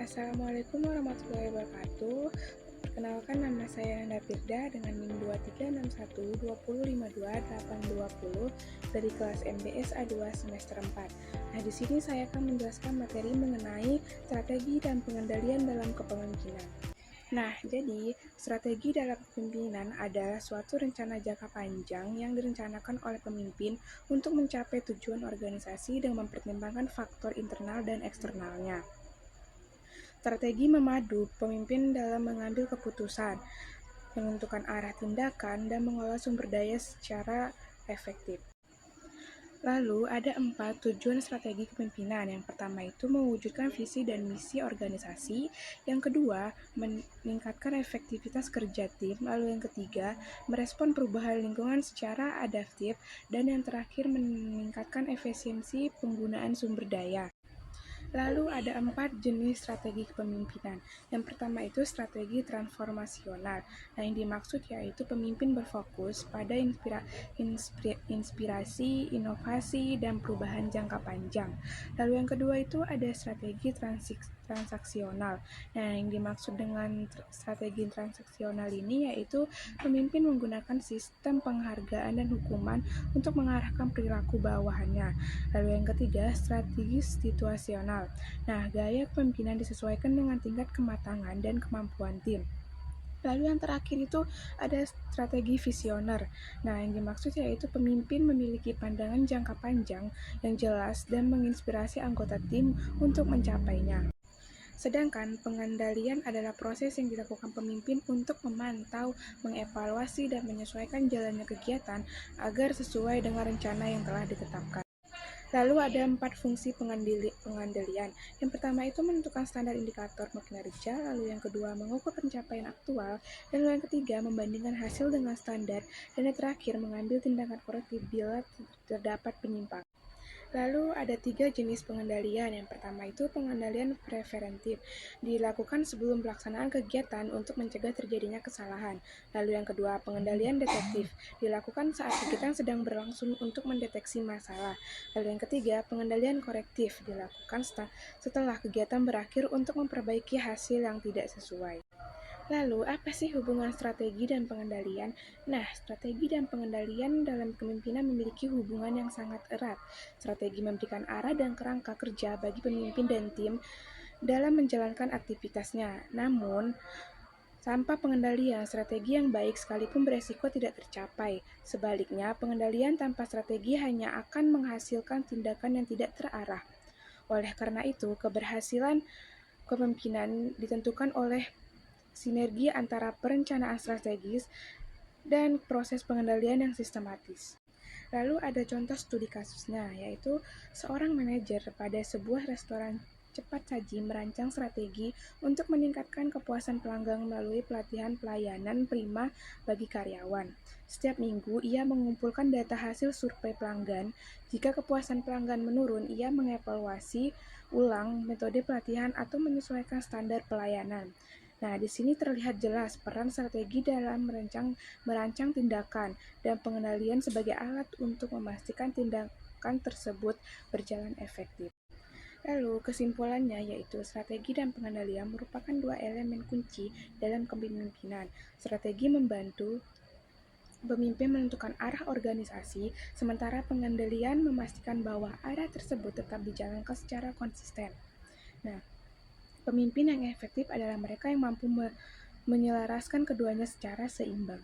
Assalamualaikum warahmatullahi wabarakatuh. Perkenalkan, nama saya Nanda Firda dengan NIM 2361 dari kelas MBS A2 semester 4. Nah, di sini saya akan menjelaskan materi mengenai strategi dan pengendalian dalam kepemimpinan. Nah, jadi strategi dalam kepemimpinan adalah suatu rencana jangka panjang yang direncanakan oleh pemimpin untuk mencapai tujuan organisasi dengan mempertimbangkan faktor internal dan eksternalnya. Strategi memadu pemimpin dalam mengambil keputusan, menentukan arah tindakan, dan mengelola sumber daya secara efektif. Lalu, ada 4 tujuan strategi kepemimpinan. Yang pertama itu mewujudkan visi dan misi organisasi. Yang kedua, meningkatkan efektivitas kerja tim. Lalu yang ketiga, merespon perubahan lingkungan secara adaptif. Dan yang terakhir, meningkatkan efisiensi penggunaan sumber daya. Lalu ada 4 jenis strategi kepemimpinan. Yang pertama itu strategi transformasional. Nah, yang dimaksud yaitu pemimpin berfokus pada inspirasi, inovasi, dan perubahan jangka panjang. Lalu yang kedua itu ada strategi transaksional. Nah, yang dimaksud dengan strategi transaksional ini yaitu pemimpin menggunakan sistem penghargaan dan hukuman untuk mengarahkan perilaku bawahannya. Lalu yang ketiga, strategi situasional. Nah, gaya kepemimpinan disesuaikan dengan tingkat kematangan dan kemampuan tim. Lalu yang terakhir itu ada strategi visioner. Nah, yang dimaksud yaitu pemimpin memiliki pandangan jangka panjang yang jelas dan menginspirasi anggota tim untuk mencapainya. Sedangkan pengendalian adalah proses yang dilakukan pemimpin untuk memantau, mengevaluasi, dan menyesuaikan jalannya kegiatan agar sesuai dengan rencana yang telah ditetapkan. Lalu ada 4 fungsi pengendalian. Yang pertama itu menentukan standar indikator kinerja, lalu yang kedua mengukur pencapaian aktual, dan lalu yang ketiga membandingkan hasil dengan standar, dan yang terakhir mengambil tindakan korektif bila terdapat penyimpangan. Lalu ada 3 jenis pengendalian. Yang pertama itu pengendalian preventif, dilakukan sebelum pelaksanaan kegiatan untuk mencegah terjadinya kesalahan. Lalu yang kedua pengendalian detektif, dilakukan saat kegiatan sedang berlangsung untuk mendeteksi masalah. Lalu yang ketiga pengendalian korektif, dilakukan setelah kegiatan berakhir untuk memperbaiki hasil yang tidak sesuai. Lalu, apa sih hubungan strategi dan pengendalian? Nah, strategi dan pengendalian dalam kepemimpinan memiliki hubungan yang sangat erat. Strategi memberikan arah dan kerangka kerja bagi pemimpin dan tim dalam menjalankan aktivitasnya. Namun, tanpa pengendalian, strategi yang baik sekalipun beresiko tidak tercapai. Sebaliknya, pengendalian tanpa strategi hanya akan menghasilkan tindakan yang tidak terarah. Oleh karena itu, keberhasilan kepemimpinan ditentukan oleh sinergi antara perencanaan strategis dan proses pengendalian yang sistematis. Lalu ada contoh studi kasusnya, yaitu seorang manajer pada sebuah restoran cepat saji merancang strategi untuk meningkatkan kepuasan pelanggan melalui pelatihan pelayanan prima bagi karyawan. Setiap minggu, ia mengumpulkan data hasil survei pelanggan. Jika kepuasan pelanggan menurun, ia mengevaluasi ulang metode pelatihan atau menyesuaikan standar pelayanan. Nah, di sini terlihat jelas peran strategi dalam merancang tindakan dan pengendalian sebagai alat untuk memastikan tindakan tersebut berjalan efektif. Lalu, kesimpulannya yaitu strategi dan pengendalian merupakan 2 elemen kunci dalam kepemimpinan. Strategi membantu pemimpin menentukan arah organisasi, sementara pengendalian memastikan bahwa arah tersebut tetap dijalankan secara konsisten. Nah, pemimpin yang efektif adalah mereka yang mampu menyelaraskan keduanya secara seimbang.